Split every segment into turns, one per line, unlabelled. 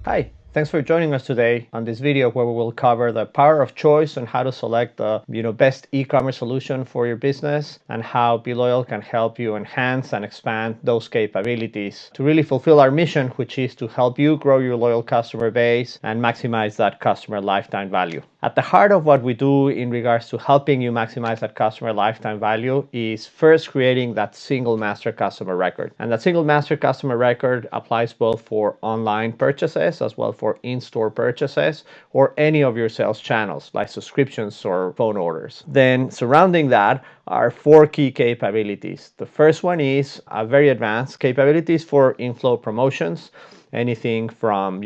Hi, thanks for joining us today on this video where we will cover the power of choice and how to select the best e-commerce solution for your business and how bLoyal can help you enhance and expand those capabilities to really fulfill our mission, which is to help you grow your loyal customer base and maximize that customer lifetime value. At the heart of what we do in regards to helping you maximize that customer lifetime value is first creating that single master customer record. And that single master customer record applies both for online purchases as well for in-store purchases or any of your sales channels like subscriptions or phone orders. Then surrounding that are four key capabilities. The first one is a very advanced capabilities for inflow promotions, anything from,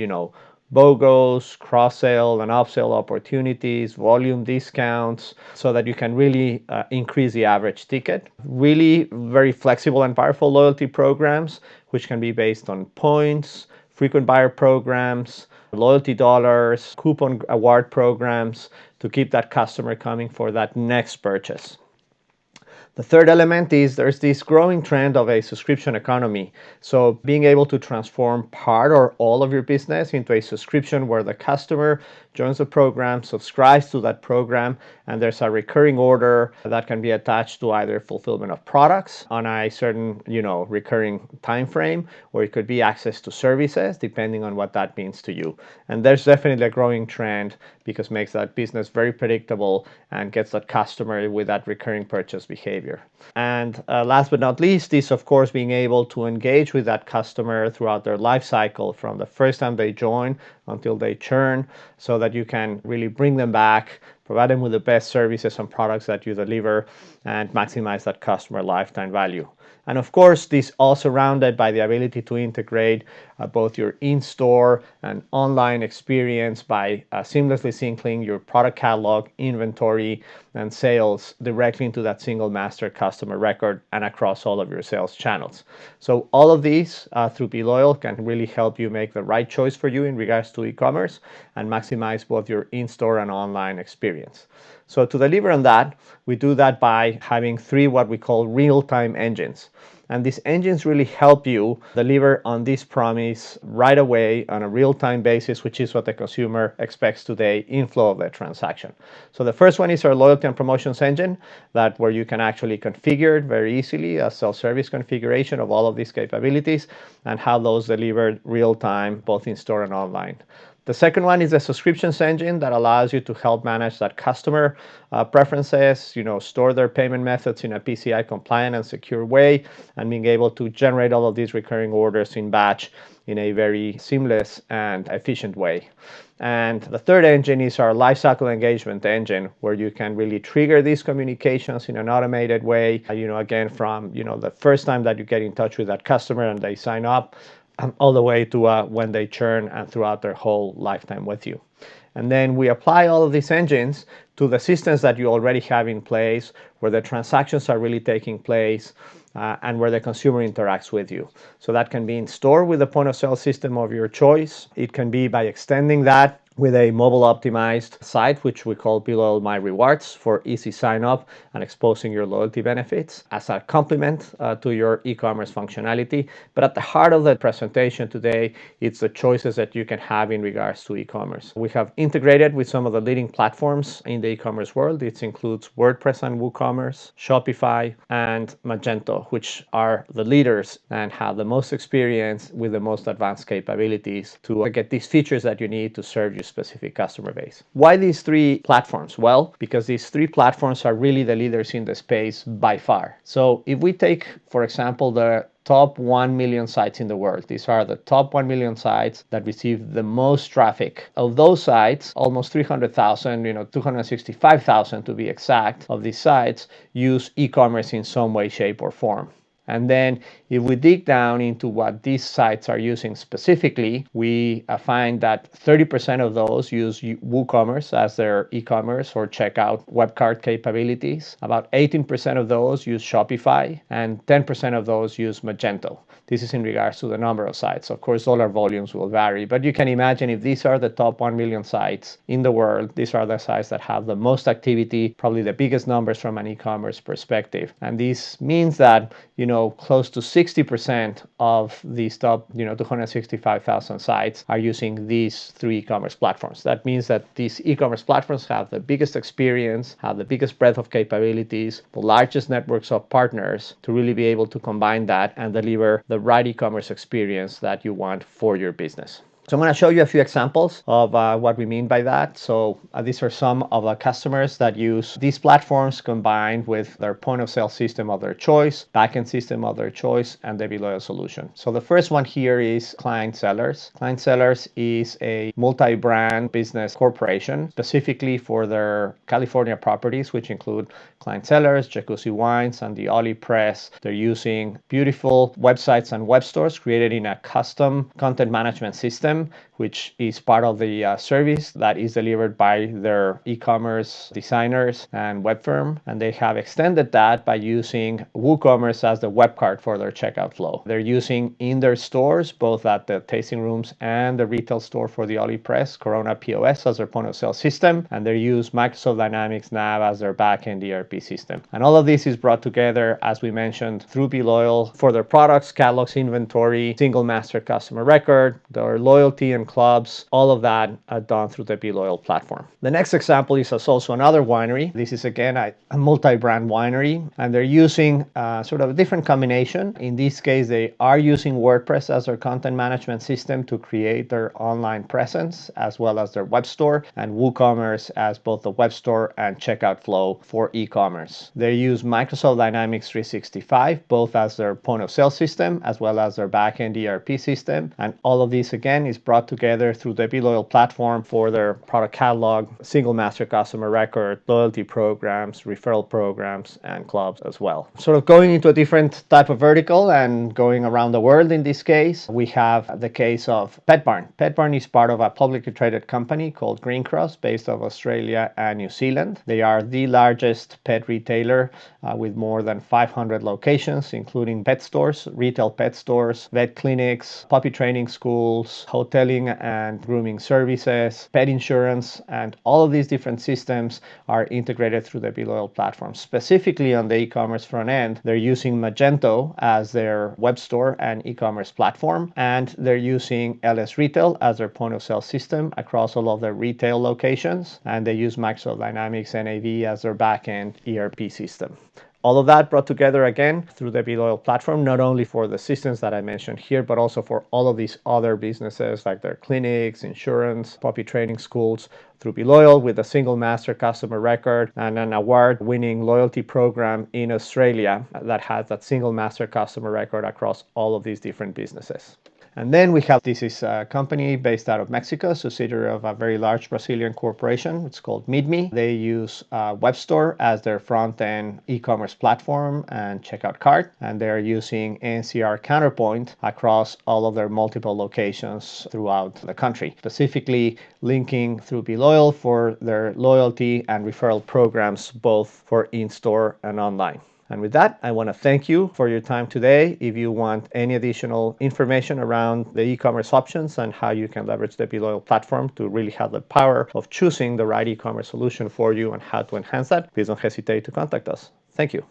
BOGOs, cross-sale and upsell opportunities, volume discounts, so that you can really increase the average ticket. Really very flexible and powerful loyalty programs, which can be based on points, frequent buyer programs, loyalty dollars, coupon award programs to keep that customer coming for that next purchase. The third element is there's this growing trend of a subscription economy. So being able to transform part or all of your business into a subscription where the customer joins the program, subscribes to that program, and there's a recurring order that can be attached to either fulfillment of products on a certain, recurring time frame, or it could be access to services, depending on what that means to you. And there's definitely a growing trend because it makes that business very predictable and gets that customer with that recurring purchase behavior. And last but not least is, of course, being able to engage with that customer throughout their life cycle from the first time they join until they churn, so that you can really bring them back, provide them with the best services and products that you deliver, and maximize that customer lifetime value. And of course, this all surrounded by the ability to integrate both your in-store and online experience by seamlessly syncing your product catalog, inventory, and sales directly into that single master customer record and across all of your sales channels. So all of these through bLoyal can really help you make the right choice for you in regards to e-commerce and maximize both your in-store and online experience. So to deliver on that, we do that by having three what we call real-time engines. And these engines really help you deliver on this promise right away on a real-time basis, which is what the consumer expects today in flow of their transaction. So the first one is our loyalty and promotions engine, that where you can actually configure it very easily, a self-service configuration of all of these capabilities and have those delivered real-time, both in store and online. The second one is a subscriptions engine that allows you to help manage that customer preferences, store their payment methods in a PCI compliant and secure way, and being able to generate all of these recurring orders in batch in a very seamless and efficient way. And the third engine is our lifecycle engagement engine, where you can really trigger these communications in an automated way, again, from the first time that you get in touch with that customer and they sign up, all the way to when they churn and throughout their whole lifetime with you. And then we apply all of these engines to the systems that you already have in place, where the transactions are really taking place and where the consumer interacts with you. So that can be in store with the point of sale system of your choice. It can be by extending that with a mobile optimized site, which we call bLoyal My Rewards, for easy sign up and exposing your loyalty benefits as a complement to your e-commerce functionality. But at the heart of the presentation today, it's the choices that you can have in regards to e-commerce. We have integrated with some of the leading platforms in the e-commerce world. It includes WordPress and WooCommerce, Shopify, and Magento, which are the leaders and have the most experience with the most advanced capabilities to get these features that you need to serve your specific customer base. Why these three platforms? Well, because these three platforms are really the leaders in the space by far. So if we take, for example, the top 1 million sites in the world. These are the top 1 million sites that receive the most traffic. Of those sites, almost 300,000, 265,000 to be exact, of these sites use e-commerce in some way, shape, or form. And then if we dig down into what these sites are using specifically, we find that 30% of those use WooCommerce as their e-commerce or checkout web cart capabilities. About 18% of those use Shopify, and 10% of those use Magento. This is in regards to the number of sites. Of course, dollar volumes will vary, but you can imagine if these are the top 1 million sites in the world, these are the sites that have the most activity, probably the biggest numbers from an e-commerce perspective. And this means that, close to 60% of these top 265,000 sites are using these three e-commerce platforms. That means that these e-commerce platforms have the biggest experience, have the biggest breadth of capabilities, the largest networks of partners to really be able to combine that and deliver the right e-commerce experience that you want for your business. So I'm going to show you a few examples of what we mean by that. So these are some of the customers that use these platforms combined with their point of sale system of their choice, backend system of their choice, and the bLoyal solution. So the first one here is Client Sellers. Client Sellers is a multi-brand business corporation specifically for their California properties, which include Client Sellers, Jacuzzi Wines, and the Oli Press. They're using beautiful websites and web stores created in a custom content management system, which is part of the service that is delivered by their e-commerce designers and web firm. And they have extended that by using WooCommerce as the web cart for their checkout flow. They're using in their stores, both at the tasting rooms and the retail store for the Oli Press, Corona POS as their point of sale system, and they use Microsoft Dynamics Nav as their backend ERP system. And all of this is brought together, as we mentioned, through bLoyal for their products, catalogs, inventory, single master customer record, their loyalty and clubs, all of that are done through the bLoyal platform. The next example is also another winery. This is again a multi-brand winery, and they're using sort of a different combination. In this case, they are using WordPress as their content management system to create their online presence as well as their web store, and WooCommerce as both the web store and checkout flow for e-commerce. They use Microsoft Dynamics 365 both as their point of sale system as well as their backend ERP system, and all of this again is brought together through the bLoyal platform for their product catalog, single master customer record, loyalty programs, referral programs, and clubs as well. Sort of going into a different type of vertical and going around the world in this case, we have the case of Pet Barn. Pet Barn is part of a publicly traded company called Green Cross based out of Australia and New Zealand. They are the largest pet retailer with more than 500 locations, including pet stores, retail pet stores, vet clinics, puppy training schools, hoteling and grooming services, pet insurance, and all of these different systems are integrated through the bLoyal platform. Specifically on the e-commerce front end, they're using Magento as their web store and e-commerce platform, and they're using LS Retail as their point of sale system across all of their retail locations, and they use Microsoft Dynamics NAV as their backend ERP system. All of that brought together again through the bLoyal platform, not only for the systems that I mentioned here, but also for all of these other businesses like their clinics, insurance, puppy training schools, through bLoyal with a single master customer record and an award-winning loyalty program in Australia that has that single master customer record across all of these different businesses. And then we have, this is a company based out of Mexico, subsidiary of a very large Brazilian corporation. It's called Midme. They use web store as their front-end e-commerce platform and checkout cart, and they're using NCR Counterpoint across all of their multiple locations throughout the country, specifically linking through bLoyal for their loyalty and referral programs, both for in-store and online. And with that, I want to thank you for your time today. If you want any additional information around the e-commerce options and how you can leverage the bLoyal platform to really have the power of choosing the right e-commerce solution for you and how to enhance that, please don't hesitate to contact us. Thank you.